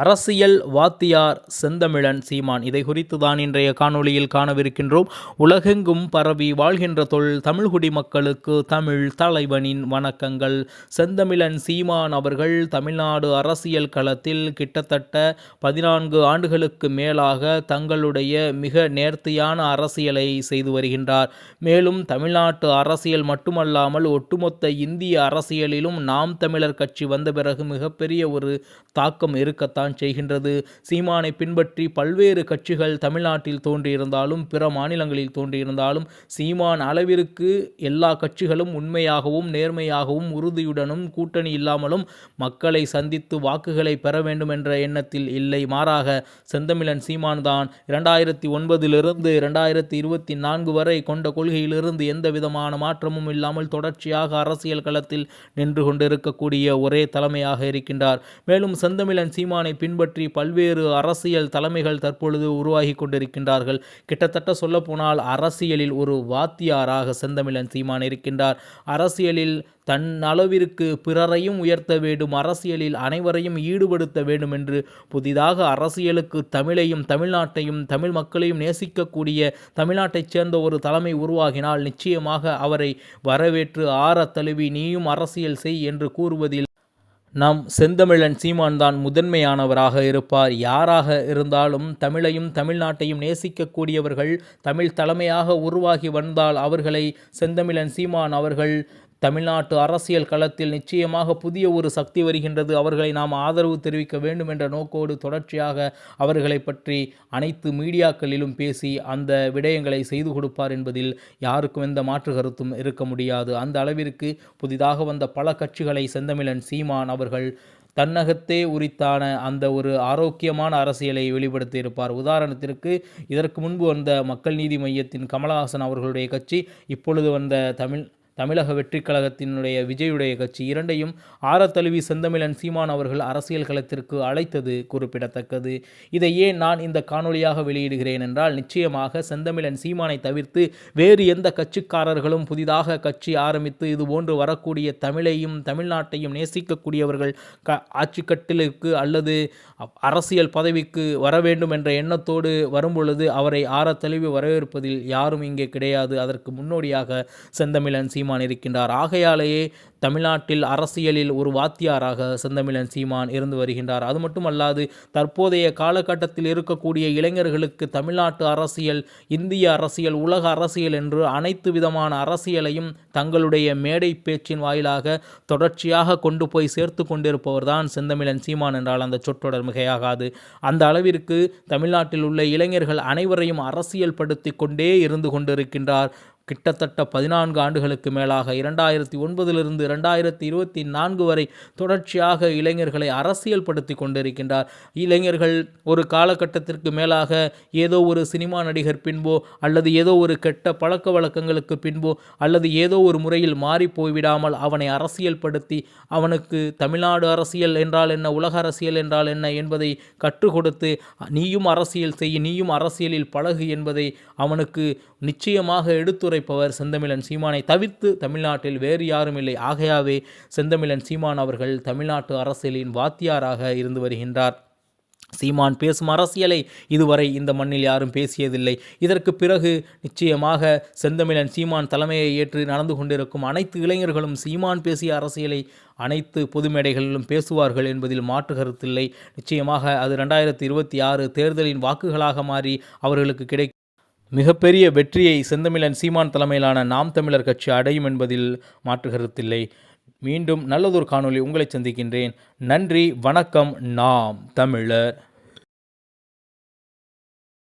அரசியல் வாத்தியார் செந்தமிழன் சீமான். இதை குறித்து தான் இன்றைய காணொளியில் காணவிருக்கின்றோம். உலகெங்கும் பரவி வாழ்கின்ற தமிழ்குடி மக்களுக்கு தமிழ் தலைவனின் வணக்கங்கள். செந்தமிழன் சீமான் அவர்கள் தமிழ்நாடு அரசியல் களத்தில் கிட்டத்தட்ட 14 ஆண்டுகளுக்கு மேலாக தங்களுடைய மிக நேர்த்தியான அரசியலை செய்து வருகின்றார். மேலும் தமிழ்நாட்டு அரசியல் மட்டுமல்லாமல் ஒட்டுமொத்த இந்திய அரசியலிலும் நாம் தமிழர் கட்சி வந்த பிறகு மிகப்பெரிய ஒரு தாக்கம் இருக்கத்தான் செய்கின்றது. சீமானை பின்பற்றி பல்வேறு கட்சிகள் தமிழ்நாட்டில் தோன்றியிருந்தாலும் பிற மாநிலங்களில் தோன்றியிருந்தாலும் சீமான் அளவிற்கு எல்லா கட்சிகளும் உண்மையாகவும் நேர்மையாகவும் உறுதியுடனும் கூட்டணி இல்லாமலும் மக்களை சந்தித்து வாக்குகளை பெற வேண்டும் என்ற எண்ணத்தில் இல்லை. மாறாக செந்தமிழன் சீமான் தான் 2009 2024 வரை கொண்ட கொள்கையிலிருந்து எந்த விதமான மாற்றமும் இல்லாமல் தொடர்ச்சியாக அரசியல் களத்தில் நின்று கொண்டிருக்கக்கூடிய ஒரே தலைமையாக இருக்கின்றார். மேலும் செந்தமிழன் சீமானை பின்பற்றி பல்வேறு அரசியல் தலைமைகள் தற்பொழுது உருவாகி கொண்டிருக்கின்றார்கள். கிட்டத்தட்ட சொல்லப்போனால் அரசியலில் ஒரு வாத்தியாராக செந்தமிழன் சீமான் இருக்கின்றார். அரசியலில் தன் அளவிற்கு பிறரையும் உயர்த்த வேண்டும், அரசியலில் அனைவரையும் ஈடுபடுத்த வேண்டும் என்று புதிதாக அரசியலுக்கு தமிழையும் தமிழ்நாட்டையும் தமிழ் மக்களையும் நேசிக்கக்கூடிய தமிழ்நாட்டைச் சேர்ந்த ஒரு தலைமை உருவாகினால் நிச்சயமாக அவரை வரவேற்று ஆற தழுவி நீயும் அரசியல் செய் என்று கூறுவதில் நம் செந்தமிழன் சீமான் தான் முதன்மையானவராக இருப்பார். யாராக இருந்தாலும் தமிழையும் தமிழ்நாட்டையும் நேசிக்கக்கூடியவர்கள் தமிழ் தலைமையாக உருவாகி வந்தால் அவர்களை செந்தமிழன் சீமான் அவர்கள் தமிழ்நாட்டு அரசியல் களத்தில் நிச்சயமாக புதிய ஒரு சக்தி வருகின்றது, அவர்களை நாம் ஆதரவு தெரிவிக்க வேண்டும் என்ற நோக்கோடு தொடர்ச்சியாக அவர்களை பற்றி அனைத்து மீடியாக்களிலும் பேசி அந்த விடயங்களை செய்து கொடுப்பார் என்பதில் யாருக்கும் எந்த மாற்று கருத்தும் இருக்க முடியாது. அந்த அளவிற்கு புதிதாக வந்த பல கட்சிகளை செந்தமிழன் சீமான் அவர்கள் தன்னகத்தே உரித்தான அந்த ஒரு ஆரோக்கியமான அரசியலை வெளிப்படுத்தியிருப்பார். உதாரணத்திற்கு இதற்கு முன்பு வந்த மக்கள் நீதி மையத்தின் கமலஹாசன் அவர்களுடைய கட்சி, இப்பொழுது வந்த தமிழக வெற்றி கழகத்தினுடைய விஜயுடைய கட்சி, இரண்டையும் ஆரத்தழுவி செந்தமிழன் சீமான் அவர்கள் அரசியல் களத்திற்கு அழைத்தது குறிப்பிடத்தக்கது. இதை ஏன் நான் இந்த காணொளியாக வெளியிடுகிறேன் என்றால், நிச்சயமாக செந்தமிழன் சீமானை தவிர்த்து வேறு எந்த கட்சிக்காரர்களும் புதிதாக கட்சி ஆரம்பித்து இதுபோன்று வரக்கூடிய தமிழையும் தமிழ்நாட்டையும் நேசிக்கக்கூடியவர்கள் ஆட்சி கட்டிலுக்கு அல்லது அரசியல் பதவிக்கு வர வேண்டும் என்ற எண்ணத்தோடு வரும்பொழுது அவரை ஆரத்தழுவி வரவேற்பதில் யாரும் இங்கே கிடையாது. அதற்கு முன்னோடியாக செந்தமிழன் சீமான் இருக்கின்றார். ஆகையாலேயே தமிழ்நாட்டில் அரசியலில் ஒரு வாத்தியாராக செந்தமிழன் சீமான் இருந்து வருகின்றார். அது மட்டுமல்லாது தற்போதைய காலகட்டத்தில் இருக்கக்கூடிய இளைஞர்களுக்கு தமிழ்நாட்டு அரசியல், இந்திய அரசியல், உலக அரசியல் என்று அனைத்து விதமான அரசியலையும் தங்களுடைய மேடை பேச்சின் வாயிலாக தொடர்ச்சியாக கொண்டு போய் சேர்த்து கொண்டிருப்பவர் தான் செந்தமிழன் சீமான் என்றால் அந்த சொற்றொடர் மிகையாகாது. அந்த அளவிற்கு தமிழ்நாட்டில் உள்ள இளைஞர்கள் அனைவரையும் அரசியல் படுத்தி கொண்டே இருந்து கொண்டிருக்கின்றார். கிட்டத்தட்ட 14 ஆண்டுகளுக்கு மேலாக 2009 2024 வரை தொடர்ச்சியாக இளைஞர்களை அரசியல் படுத்தி கொண்டிருக்கின்றார். இளைஞர்கள் ஒரு காலகட்டத்திற்கு மேலாக ஏதோ ஒரு சினிமா நடிகர் பின்போ அல்லது ஏதோ ஒரு கெட்ட பழக்க வழக்கங்களுக்கு பின்போ அல்லது ஏதோ ஒரு முறையில் மாறி போய்விடாமல் அவனை அரசியல் படுத்தி அவனுக்கு தமிழ்நாடு அரசியல் என்றால் என்ன, உலக அரசியல் என்றால் என்ன என்பதை கற்றுக் கொடுத்து நீயும் அரசியல் செய், நீயும் அரசியலில் பழகு என்பதை அவனுக்கு நிச்சயமாக எடுத்துரைப்பவர் செந்தமிழன் சீமானை தவிர்த்து தமிழ்நாட்டில் வேறு யாரும் இல்லை. ஆகையாவே செந்தமிழன் சீமான் அவர்கள் தமிழ்நாட்டு அரசியலின் வாத்தியாராக இருந்து வருகின்றார். சீமான் பேசும் அரசியலை இதுவரை இந்த மண்ணில் யாரும் பேசியதில்லை. இதற்கு பிறகு நிச்சயமாக செந்தமிழன் சீமான் தலைமையை ஏற்று நடந்து கொண்டிருக்கும் அனைத்து இளைஞர்களும் சீமான் பேசிய அரசியலை அனைத்து பொது மேடைகளிலும் பேசுவார்கள் என்பதில் மாற்று கருத்தில்லை. நிச்சயமாக அது 2026 தேர்தலின் வாக்குகளாக மாறி அவர்களுக்கு மிகப்பெரிய வெற்றியை செந்தமிழன் சீமான் தலைமையிலான நாம் தமிழர் கட்சி அடையும் என்பதில் மாற்று கருத்தில்லை. மீண்டும் நல்லதொரு காணொளி உங்களை சந்திக்கின்றேன். நன்றி, வணக்கம். நாம் தமிழர்.